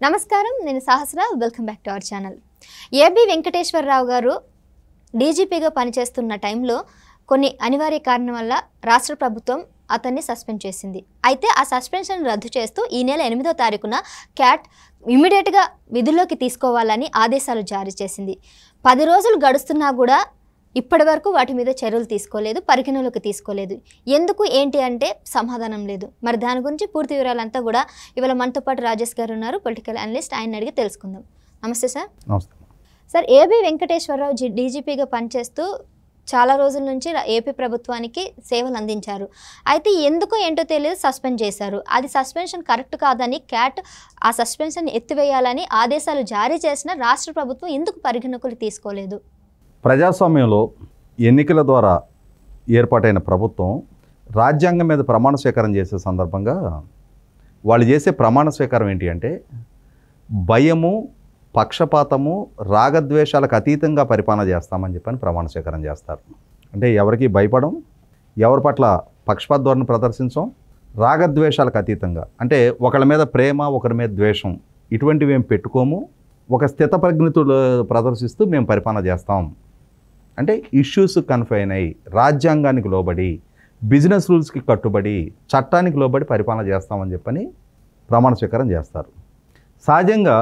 నమస్కారం, నేను Sahasra. Welcome back to our channel. AB Venkateswara Rao గారు డీజీపీగా పనిచేస్తున్న టైంలో కొన్ని అనివార్య కారణం వల్ల రాష్ట్ర ప్రభుత్వం అతన్ని సస్పెండ్ చేసింది. అయితే ఆ సస్పెన్షన్ రద్దు చేస్తూ ఈ నెల 8వ తారీఖున క్యాట్ ఇమ్మీడియట్గా విధుల్లోకి తీసుకోవాలని ఆదేశాలు జారీ చేసింది. 10 రోజులు గడుస్తున్నా కూడా ఇప్పటి వరకు వాటి మీద చర్యలు తీసుకోలేదు, పరిగణలోకి తీసుకోలేదు. ఎందుకు ఏంటి అంటే సమాధానం లేదు. మరి దాని గురించి పూర్తి వివరాలంతా కూడా ఇవాళ మనతో పాటు రాజేష్ గారు ఉన్నారు, పొలిటికల్ అనలిస్ట్. ఆయన అడిగి తెలుసుకుందాం. నమస్తే సార్. నమస్తే సార్. ఏబి వెంకటేశ్వరరావు డీజీపీగా పనిచేస్తూ చాలా రోజుల నుంచి ఏపీ ప్రభుత్వానికి సేవలు అందించారు. అయితే ఎందుకు ఏంటో తెలియదు సస్పెండ్ చేశారు. అది సస్పెన్షన్ కరెక్ట్ కాదని క్యాట్ ఆ సస్పెన్షన్ ఎత్తివేయాలని ఆదేశాలు జారీ చేసిన రాష్ట్ర ప్రభుత్వం ఎందుకు పరిగణలోకి తీసుకోలేదు? ప్రజాస్వామ్యంలో ఎన్నికల ద్వారా ఏర్పాటైన ప్రభుత్వం రాజ్యాంగం మీద ప్రమాణ స్వీకారం చేసే సందర్భంగా వాళ్ళు చేసే ప్రమాణ స్వీకారం ఏంటి అంటే భయము, పక్షపాతము, రాగద్వేషాలకు అతీతంగా పరిపాలన చేస్తామని చెప్పని ప్రమాణ స్వీకారం చేస్తారు. అంటే ఎవరికి భయపడం, ఎవరి పట్ల పక్షపాత ధోరణి ప్రదర్శించం, రాగద్వేషాలకు అతీతంగా అంటే ఒకరి మీద ప్రేమ, ఒకరి మీద ద్వేషం ఇటువంటివి ఏం పెట్టుకోము, ఒక స్థితప్రజ్ఞతులు ప్రదర్శిస్తూ మేము పరిపాలన చేస్తాం. అంటే ఇష్యూస్ కన్ఫైన్ అయ్యి రాజ్యాంగానికి లోబడి, బిజినెస్ రూల్స్కి కట్టుబడి, చట్టానికి లోబడి పరిపాలన చేస్తామని చెప్పని ప్రమాణ స్వీకారం చేస్తారు. సహజంగా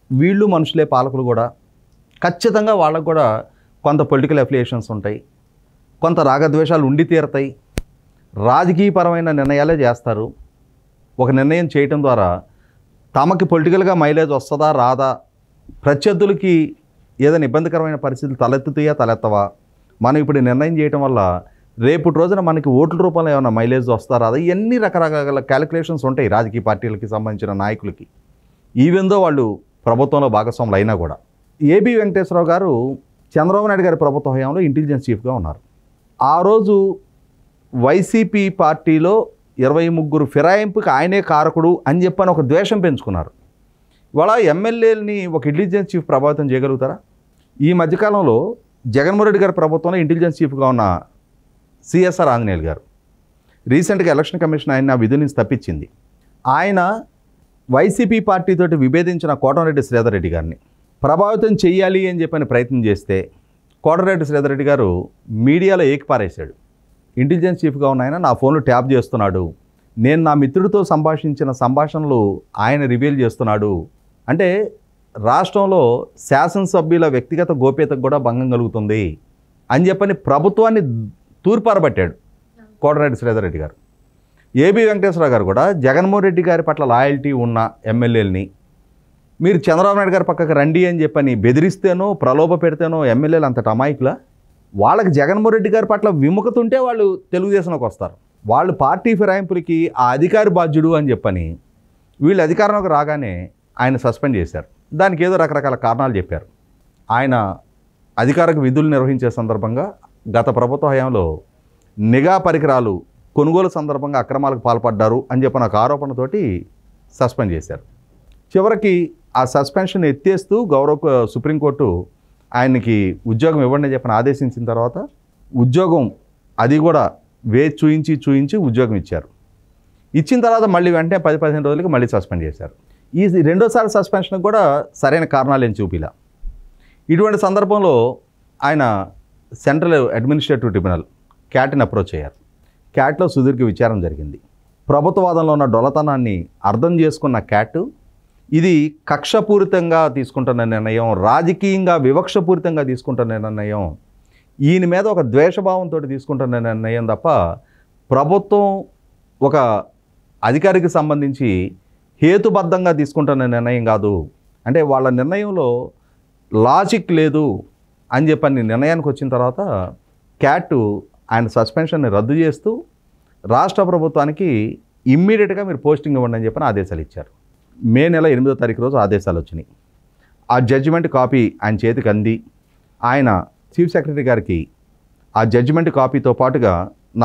వీళ్ళు మనుషులే, పాలకులు కూడా ఖచ్చితంగా వాళ్ళకు కూడా కొంత పొలిటికల్ అఫిలియేషన్స్ ఉంటాయి, కొంత రాగద్వేషాలు ఉండి తీరతాయి, రాజకీయపరమైన నిర్ణయాలే చేస్తారు. ఒక నిర్ణయం చేయటం ద్వారా తమకి పొలిటికల్గా మైలేజ్ వస్తుందా రాదా, ప్రత్యర్థులకి ఏదైనా ఇబ్బందికరమైన పరిస్థితులు తలెత్తుతాయా తలెత్తవా, మనం ఇప్పుడు నిర్ణయం చేయటం వల్ల రేపు రోజున మనకి ఓట్ల రూపంలో ఏమైనా మైలేజ్ వస్తా రాదా, ఇవన్నీ రకరకాల క్యాలిక్యులేషన్స్ ఉంటాయి రాజకీయ పార్టీలకి సంబంధించిన నాయకులకి, ఈవెన్ దో వాళ్ళు ప్రభుత్వంలో భాగస్వాములు అయినా కూడా. ఏబి వెంకటేశ్వరరావు గారు చంద్రబాబు నాయుడు గారి ప్రభుత్వ హయాంలో ఇంటెలిజెన్స్ చీఫ్గా ఉన్నారు. ఆ రోజు వైసీపీ పార్టీలో 23 ఫిరాయింపుకి ఆయనే కారకుడు అని చెప్పని ఒక ద్వేషం పెంచుకున్నారు. ఇవాళ ఎమ్మెల్యేలని ఒక ఇంటెలిజెన్స్ చీఫ్ ప్రభావితం చేయగలుగుతారా? ఈ మధ్యకాలంలో జగన్మోహన్ రెడ్డి గారి ప్రభుత్వంలో ఇంటెలిజెన్స్ చీఫ్గా ఉన్న సిఎస్ఆర్ ఆంజనేయులు గారు రీసెంట్గా ఎలక్షన్ కమిషన్ ఆయన విధుల నుంచి తప్పించింది. ఆయన వైసీపీ పార్టీతోటి విభేదించిన కోటమిరెడ్డి శ్రీధర్ రెడ్డి గారిని ప్రభావితం చేయాలి అని చెప్పని ప్రయత్నం చేస్తే కోటమిరెడ్డి శ్రీధర్ రెడ్డి గారు మీడియాలో ఏకిపారేశాడు. ఇంటెలిజెన్స్ చీఫ్గా ఉన్న ఆయన నా ఫోన్లో ట్యాప్ చేస్తున్నాడు, నేను నా మిత్రుడితో సంభాషించిన సంభాషణలు ఆయన రివీల్ చేస్తున్నాడు అంటే రాష్ట్రంలో శాసనసభ్యుల వ్యక్తిగత గోప్యతకు కూడా భంగం కలుగుతుంది అని చెప్పని ప్రభుత్వాన్ని తూర్పారబట్టాడు కోటమిరెడ్డి శ్రీధర్ రెడ్డి గారు. ఏబి వెంకటేశ్వరరావు గారు కూడా జగన్మోహన్ రెడ్డి గారి పట్ల లాయల్టీ ఉన్న ఎమ్మెల్యేలని మీరు చంద్రబాబు నాయుడు గారి పక్కకు రండి అని చెప్పని బెదిరిస్తేనో ప్రలోభ పెడితేనో ఎమ్మెల్యేలు అంతటి అమాయకులా? వాళ్ళకి జగన్మోహన్ రెడ్డి గారి పట్ల విముఖత ఉంటే వాళ్ళు తెలుగుదేశంలోకి వస్తారు. వాళ్ళు పార్టీ ఫిరాయింపులకి ఆ అధికారి బాధ్యుడు అని చెప్పని వీళ్ళు అధికారంలోకి రాగానే ఆయన సస్పెండ్ చేశారు. దానికి ఏదో రకరకాల కారణాలు చెప్పారు. ఆయన అధికారిక విధులు నిర్వహించే సందర్భంగా గత ప్రభుత్వ హయాంలో నిఘా పరికరాలు కొనుగోలు సందర్భంగా అక్రమాలకు పాల్పడ్డారు అని చెప్పిన ఒక ఆరోపణతోటి సస్పెండ్ చేశారు. చివరికి ఆ సస్పెన్షన్ ఎత్తేస్తూ సుప్రీంకోర్టు ఆయనకి ఉద్యోగం ఇవ్వండి అని చెప్పని ఆదేశించిన తర్వాత ఉద్యోగం అది కూడా చూయించి ఉద్యోగం ఇచ్చారు. ఇచ్చిన తర్వాత మళ్ళీ వెంటనే 10-15 రోజులకి మళ్ళీ సస్పెండ్ చేశారు. ఈ రెండోసారి సస్పెన్షన్కి కూడా సరైన కారణాలు ఏం చూపిలా. ఇటువంటి సందర్భంలో ఆయన సెంట్రల్ అడ్మినిస్ట్రేటివ్ ట్రిబ్యునల్ క్యాట్ని అప్రోచ్ అయ్యారు. క్యాట్లో సుదీర్ఘ విచారణ జరిగింది. ప్రభుత్వవాదంలో ఉన్న డొలతనాన్ని అర్థం చేసుకున్న క్యాట్ ఇది కక్షపూరితంగా తీసుకుంటున్న నిర్ణయం, రాజకీయంగా వివక్షపూరితంగా తీసుకుంటున్న నిర్ణయం, ఈయన మీద ఒక ద్వేషభావంతో తీసుకుంటున్న నిర్ణయం తప్ప ప్రభుత్వం ఒక అధికారికి సంబంధించి హేతుబద్ధంగా తీసుకుంటున్న నిర్ణయం కాదు. అంటే వాళ్ళ నిర్ణయంలో లాజిక్ లేదు అని చెప్పని నిర్ణయానికి వచ్చిన తర్వాత క్యాట్ ఆయన సస్పెన్షన్ని రద్దు చేస్తూ రాష్ట్ర ప్రభుత్వానికి ఇమ్మీడియట్గా మీరు పోస్టింగ్ ఇవ్వండి అని చెప్పని ఆదేశాలు ఇచ్చారు. మే నెల 8వ తారీఖు రోజు ఆదేశాలు వచ్చినాయి. ఆ జడ్జిమెంట్ కాపీ ఆయన చేతికి అంది. ఆయన చీఫ్ సెక్రటరీ గారికి ఆ జడ్జిమెంట్ కాపీతో పాటుగా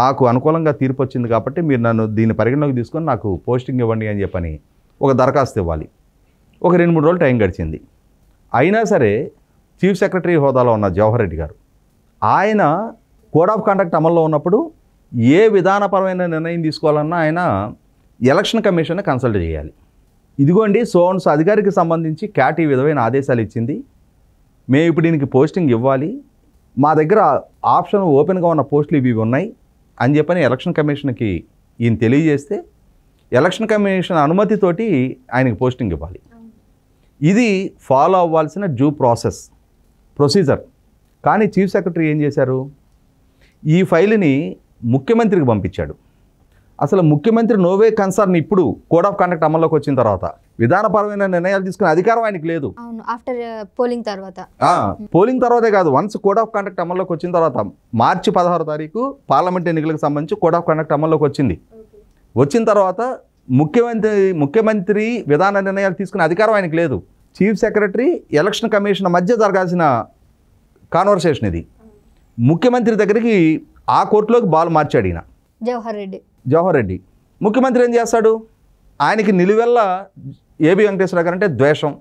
నాకు అనుకూలంగా తీర్పు వచ్చింది కాబట్టి మీరు నన్ను దీన్ని పరిగణలోకి తీసుకొని నాకు పోస్టింగ్ ఇవ్వండి అని చెప్పని ఒక దరఖాస్తు ఇవ్వాలి. ఒక 2-3 రోజులు టైం గడిచింది. అయినా సరే చీఫ్ సెక్రటరీ హోదాలో ఉన్న జవహర్ రెడ్డి గారు ఆయన కోడ్ ఆఫ్ కండక్ట్ అమల్లో ఉన్నప్పుడు ఏ విధానపరమైన నిర్ణయం తీసుకోవాలన్నా ఆయన ఎలక్షన్ కమిషన్ని కన్సల్ట్ చేయాలి. ఇదిగోండి సోన్స్ అధికారికి సంబంధించి క్యాట్ ఈ విధమైన ఆదేశాలు ఇచ్చింది, మేము ఇప్పుడు దీనికి పోస్టింగ్ ఇవ్వాలి, మా దగ్గర ఆప్షన్ ఓపెన్గా ఉన్న పోస్టులు ఇవి ఉన్నాయి అని చెప్పని ఎలక్షన్ కమిషన్కి ఈయన తెలియజేస్తే ఎలక్షన్ కమిషన్ అనుమతితోటి ఆయనకి పోస్టింగ్ ఇవ్వాలి. ఇది ఫాలో అవ్వాల్సిన డ్యూ ప్రొసీజర్. కానీ చీఫ్ సెక్రటరీ ఏం చేశారు, ఈ ఫైల్ని ముఖ్యమంత్రికి పంపించాడు. అసలు ముఖ్యమంత్రి నోవే కన్సర్న్ ఇప్పుడు కోడ్ ఆఫ్ కండక్ట్ అమల్లోకి వచ్చిన తర్వాత విధానపరమైన నిర్ణయాలు తీసుకునే అధికారం ఆయనకి లేదు. ఆఫ్టర్ పోలింగ్ తర్వాత, పోలింగ్ తర్వాతే కాదు, వన్స్ కోడ్ ఆఫ్ కండక్ట్ అమల్లోకి వచ్చిన తర్వాత మార్చి 16వ తారీఖు పార్లమెంట్ ఎన్నికలకు సంబంధించి కోడ్ ఆఫ్ కండక్ట్ అమల్లోకి వచ్చింది. వచ్చిన తర్వాత ముఖ్యమంత్రి విధాన నిర్ణయాలు తీసుకునే అధికారం ఆయనకి లేదు. చీఫ్ సెక్రటరీ ఎలక్షన్ కమిషన్ మధ్య జరగాల్సిన కాన్వర్సేషన్ ఇది. ముఖ్యమంత్రి దగ్గరికి ఆ కోర్టులోకి బాల్ మార్చాడు ఈయన జవహర్ రెడ్డి. ముఖ్యమంత్రి ఏం చేస్తాడు, ఆయనకి నిలువెల్ల ఏబి వెంకటేశ్వరరావు గారు అంటే ద్వేషం,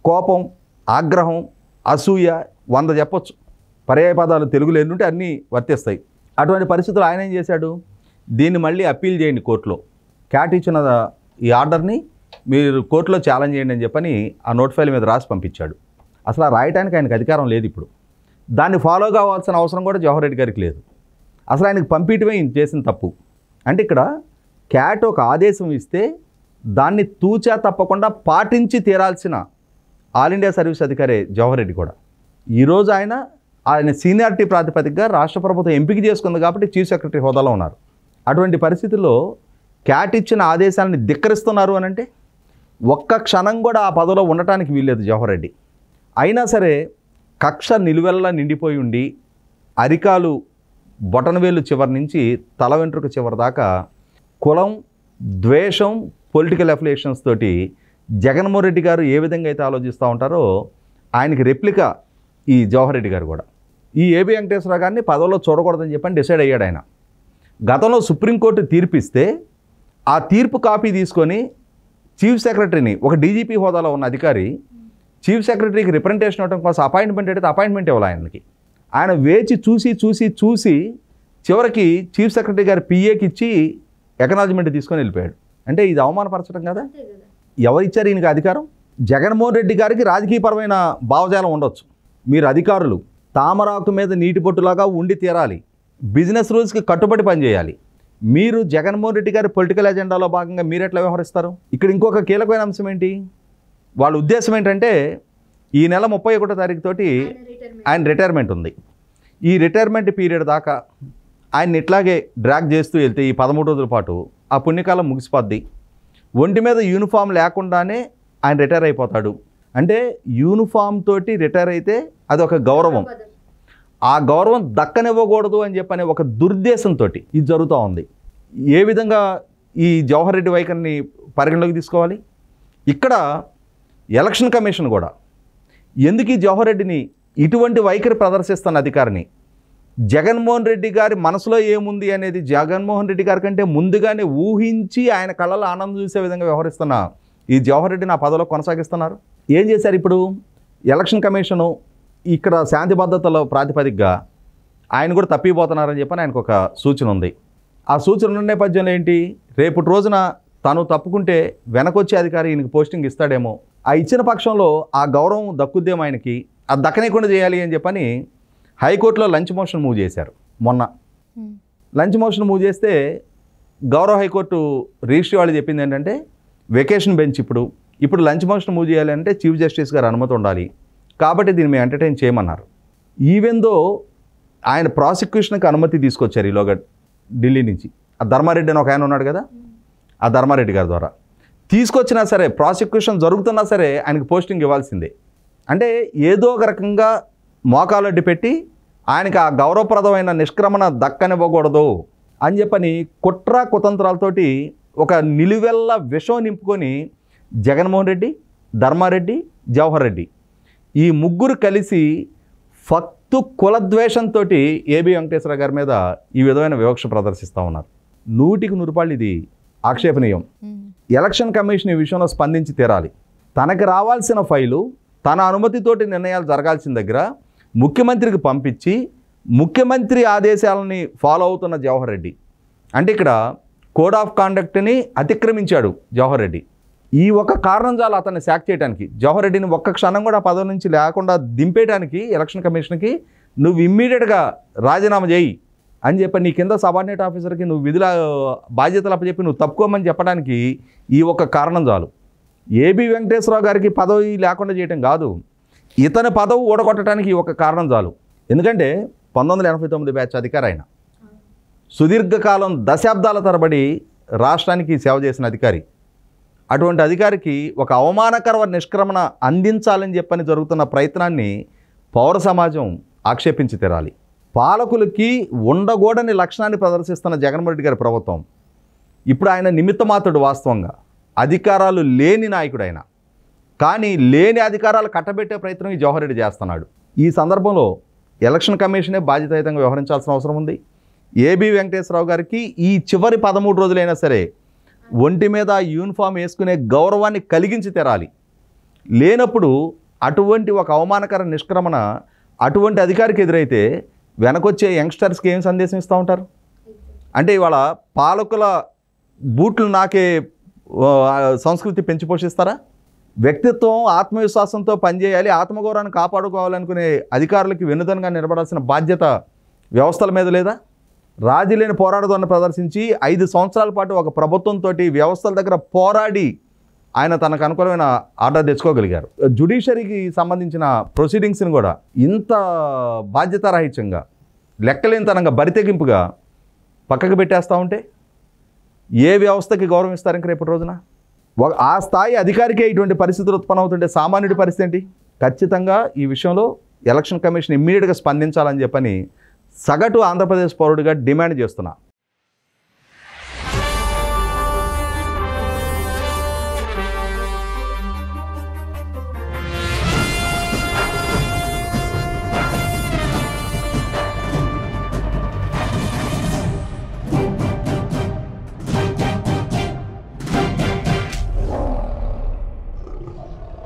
కోపం, ఆగ్రహం, అసూయ 100 చెప్పొచ్చు. పర్యాయ పదాలు తెలుగులో ఎన్నుంటే అన్నీ వర్తిస్తాయి. అటువంటి పరిస్థితులు ఆయన ఏం చేశాడు, దీన్ని మళ్ళీ అప్పీల్ చేయండి కోర్టులో, క్యాట్ ఇచ్చిన ఈ ఆర్డర్ని మీరు కోర్టులో ఛాలెంజ్ చేయండి అని చెప్పని ఆ నోట్ ఫైల్ మీద రాసి పంపించాడు. అసలు ఆ రాయటానికి ఆయనకు అధికారం లేదు. ఇప్పుడు దాన్ని ఫాలో కావాల్సిన అవసరం కూడా జవహర్ రెడ్డి గారికి లేదు. అసలు ఆయనకు పంపించడమే ఈయన చేసిన తప్పు. అంటే ఇక్కడ క్యాట్ ఒక ఆదేశం ఇస్తే దాన్ని తూచా తప్పకుండా పాటించి తీరాల్సిన ఆల్ ఇండియా సర్వీస్ అధికారి జవహర్ రెడ్డి కూడా. ఈరోజు ఆయన సీనియారిటీ ప్రాతిపదికగా రాష్ట్ర ప్రభుత్వం ఎంపిక చేసుకుంది కాబట్టి చీఫ్ సెక్రటరీ హోదాలో ఉన్నారు. అటువంటి పరిస్థితుల్లో క్యాట్ ఇచ్చిన ఆదేశాలని ధిక్కరిస్తున్నారు అని అంటే ఒక్క క్షణం కూడా ఆ పదవిలో ఉండటానికి వీల్లేదు జవహర్ రెడ్డి. అయినా సరే కక్ష నిలువెల్లా నిండిపోయి ఉండి అరికాలు బొటనవేలు చివరి నుంచి తల వెంట్రుక చివరి దాకా కులం, ద్వేషం, పొలిటికల్ అఫిలియేషన్స్ తోటి జగన్మోహన్ రెడ్డి గారు ఏ విధంగా అయితే ఆలోచిస్తూ ఉంటారో ఆయనకి రెప్లికా ఈ జవహర్ రెడ్డి గారు కూడా. ఈ ఏబి వెంకటేశ్వరరావు గారిని పదవిలో చూడకూడదని చెప్పని డిసైడ్ అయ్యాడు ఆయన. గతంలో సుప్రీంకోర్టు తీర్పిస్తే ఆ తీర్పు కాపీ తీసుకొని చీఫ్ సెక్రటరీని, ఒక డీజీపీ హోదాలో ఉన్న అధికారి చీఫ్ సెక్రటరీకి రిప్రజెంటేషన్ ఇవ్వడం కోసం అపాయింట్మెంట్ అడిగితే అపాయింట్మెంట్ ఇవ్వాలి ఆయనకి. ఆయన వేచి చూసి చివరికి చీఫ్ సెక్రటరీ గారి పిఏకి ఇచ్చి ఎకనాలజ్మెంట్ తీసుకొని వెళ్ళిపోయాడు. అంటే ఇది అవమానపరచడం కదా. ఎవరిచ్చారు ఈయనకి అధికారం? జగన్మోహన్ రెడ్డి గారికి రాజకీయపరమైన భావజాలం ఉండొచ్చు. మీరు అధికారులు తామరాకు మీద నీటి బొట్టులాగా ఉండి తీరాలి, బిజినెస్ రూల్స్కి కట్టుబడి పనిచేయాలి. మీరు జగన్మోహన్ రెడ్డి గారి పొలిటికల్ ఎజెండాలో భాగంగా మీరు ఎట్లా వ్యవహరిస్తారు? ఇక్కడ ఇంకొక కీలకమైన అంశం ఏంటి, వాళ్ళ ఉద్దేశం ఏంటంటే ఈ నెల 31వ తారీఖు తోటి ఆయన రిటైర్మెంట్ ఉంది. ఈ రిటైర్మెంట్ పీరియడ్ దాకా ఆయన ఇట్లాగే డ్రాగ్ చేస్తూ వెళ్తే ఈ 13 రోజుల పాటు ఆ పుణ్యకాలం ముగిసిపోద్ది. ఒంటి మీద యూనిఫామ్ లేకుండానే ఆయన రిటైర్ అయిపోతాడు. అంటే యూనిఫామ్ తోటి రిటైర్ అయితే అది ఒక గౌరవం, ఆ గౌరవం దక్కనివ్వకూడదు అని చెప్పనే ఒక దుర్దేశంతో ఇది జరుగుతూ ఉంది. ఏ విధంగా ఈ జవహర్ రెడ్డి వైఖరిని పరిగణలోకి తీసుకోవాలి? ఇక్కడ ఎలక్షన్ కమిషన్ కూడా ఎందుకు ఈ జవహర్ రెడ్డిని ఇటువంటి వైఖరి ప్రదర్శిస్తున్న అధికారిని, జగన్మోహన్ రెడ్డి గారి మనసులో ఏముంది అనేది జగన్మోహన్ రెడ్డి గారి కంటే ముందుగానే ఊహించి ఆయన కళ్ళలో ఆనందం చూసే విధంగా వ్యవహరిస్తున్న ఈ జవహర్ రెడ్డిని ఆ పదవిలో కొనసాగిస్తున్నారు. ఏం చేశారు ఇప్పుడు ఎలక్షన్ కమిషను? ఇక్కడ శాంతి భద్రతలో ప్రాతిపదికగా ఆయన కూడా తప్పిపోతున్నారని చెప్పని ఆయనకు ఒక సూచన ఉంది. ఆ సూచన ఉన్న నేపథ్యంలో ఏంటి, రేపటి రోజున తను తప్పుకుంటే వెనకొచ్చే అధికారి ఈయనకి పోస్టింగ్ ఇస్తాడేమో, ఆ ఇచ్చిన పక్షంలో ఆ గౌరవం దక్కుద్దేమో ఆయనకి, అది దక్కనీయకుండా చేయాలి అని చెప్పని హైకోర్టులో లంచ్ మోషన్ మూవ్ చేశారు. మొన్న లంచ్ మోషన్ మూవ్ చేస్తే గౌరవ హైకోర్టు రిజిస్ట్రీ వాళ్ళు చెప్పింది ఏంటంటే వెకేషన్ బెంచ్ ఇప్పుడు లంచ్ మోషన్ మూవ్ చేయాలి అంటే చీఫ్ జస్టిస్ గారు అనుమతి ఉండాలి, కాబట్టి దీన్ని మేము ఎంటర్టైన్ చేయమన్నారు. ఈవెందో ఆయన ప్రాసిక్యూషన్కి అనుమతి తీసుకొచ్చారు ఈలోగా ఢిల్లీ నుంచి. ఆ ధర్మారెడ్డి అని ఒక ఆయన ఉన్నాడు కదా, ఆ ధర్మారెడ్డి గారి ద్వారా తీసుకొచ్చినా సరే ప్రాసిక్యూషన్ జరుగుతున్నా సరే ఆయనకు పోస్టింగ్ ఇవ్వాల్సిందే. అంటే ఏదో ఒక రకంగా మోకాలడ్డి పెట్టి ఆయనకి ఆ గౌరవప్రదమైన నిష్క్రమణ దక్కనివ్వకూడదు అని చెప్పని కుట్ర కుతంత్రాలతోటి ఒక నిలువెల్ల విషం నింపుకొని జగన్మోహన్ రెడ్డి, ధర్మారెడ్డి, జవహర్ రెడ్డి ఈ ముగ్గురు కలిసి ఫక్తు కులద్వేషంతో ఏబి వెంకటేశ్వర గారి మీద ఈ విధమైన వివక్ష ప్రదర్శిస్తూ ఉన్నారు. 100కి 100 ఇది ఆక్షేపణీయం. ఎలక్షన్ కమిషన్ ఈ విషయంలో స్పందించి తీరాలి. తనకు రావాల్సిన ఫైలు తన అనుమతితోటి నిర్ణయాలు జరగాల్సిన దగ్గర ముఖ్యమంత్రికి పంపించి ముఖ్యమంత్రి ఆదేశాలని ఫాలో అవుతున్న జవహర్ రెడ్డి, అంటే ఇక్కడ కోడ్ ఆఫ్ కాండక్ట్ని అతిక్రమించాడు జవహర్ రెడ్డి. ఈ ఒక్క కారణం చాలు అతన్ని శాక్ చేయడానికి. జవహర్ రెడ్డిని ఒక్క క్షణం కూడా ఆ పదవి నుంచి లేకుండా దింపేయడానికి ఎలక్షన్ కమిషన్కి నువ్వు ఇమ్మీడియట్గా రాజీనామా చేయి అని చెప్పి నీ కింద సబార్డినేట్ ఆఫీసర్కి నువ్వు విధుల బాధ్యతలు అప్పచెప్పి నువ్వు తప్పుకోమని చెప్పడానికి ఈ ఒక్క కారణం చాలు. ఏబి వెంకటేశ్వరరావు గారికి పదవి లేకుండా చేయటం కాదు, ఇతని పదవి ఊడగొట్టడానికి ఈ ఒక్క కారణం చాలు. ఎందుకంటే 1989 బ్యాచ్ అధికారి ఆయన, సుదీర్ఘకాలం దశాబ్దాల తరబడి రాష్ట్రానికి సేవ చేసిన అధికారి. అటువంటి అధికారికి ఒక అవమానకర నిష్క్రమణ అందించాలని చెప్పని జరుగుతున్న ప్రయత్నాన్ని పౌర సమాజం ఆక్షేపించి తీరాలి. పాలకులకి ఉండకూడని లక్షణాన్ని ప్రదర్శిస్తున్న జగన్మోహన్ రెడ్డి గారి ప్రభుత్వం ఇప్పుడు ఆయన నిమిత్తమాత్రుడు. వాస్తవంగా అధికారాలు లేని నాయకుడు ఆయన, కానీ లేని అధికారాలు కట్టబెట్టే ప్రయత్నం ఈ జవహర్ రెడ్డి చేస్తున్నాడు. ఈ సందర్భంలో ఎలక్షన్ కమిషనే బాధ్యతాయుతంగా వ్యవహరించాల్సిన అవసరం ఉంది. ఏబి వెంకటేశ్వరరావు గారికి ఈ చివరి 13 రోజులైనా సరే ఒంటి మీద యూనిఫామ్ వేసుకునే గౌరవాన్ని కలిగించి తెరాలి. లేనప్పుడు అటువంటి ఒక అవమానకర నిష్క్రమణ అటువంటి అధికారికి ఎదురైతే వెనకొచ్చే యంగ్స్టర్స్కి ఏం సందేశం ఇస్తూ ఉంటారు అంటే, ఇవాళ పాలకుల బూట్లు నాకే సంస్కృతి పెంచి పోషిస్తారా? వ్యక్తిత్వం ఆత్మవిశ్వాసంతో పనిచేయాలి, ఆత్మగౌరవాన్ని కాపాడుకోవాలనుకునే అధికారులకి వెన్నుదన్నుగా నిలబడాల్సిన బాధ్యత వ్యవస్థల మీద లేదా? రాజీ లేని పోరాడదాన్ని ప్రదర్శించి 5 సంవత్సరాల పాటు ఒక ప్రభుత్వంతో వ్యవస్థల దగ్గర పోరాడి ఆయన తనకు అనుకూలమైన ఆర్డర్ తెచ్చుకోగలిగారు. జ్యుడిషియరీకి సంబంధించిన ప్రొసీడింగ్స్ని కూడా ఇంత బాధ్యతారాహిత్యంగా, లెక్కలేనితనంగా, బరితెగింపుగా పక్కకు పెట్టేస్తూ ఉంటే ఏ వ్యవస్థకి గౌరవం ఇస్తారు ఇంక రేపటి రోజున? ఆ స్థాయి అధికారికే ఇటువంటి పరిస్థితులు ఉత్పన్నమవుతుంటే సామాన్యుడి పరిస్థితి ఏంటి? ఖచ్చితంగా ఈ విషయంలో ఎలక్షన్ కమిషన్ ఇమ్మీడియట్గా స్పందించాలని చెప్పని సగటు ఆంధ్రప్రదేశ్ పౌరుడిగా డిమాండ్ చేస్తున్నా.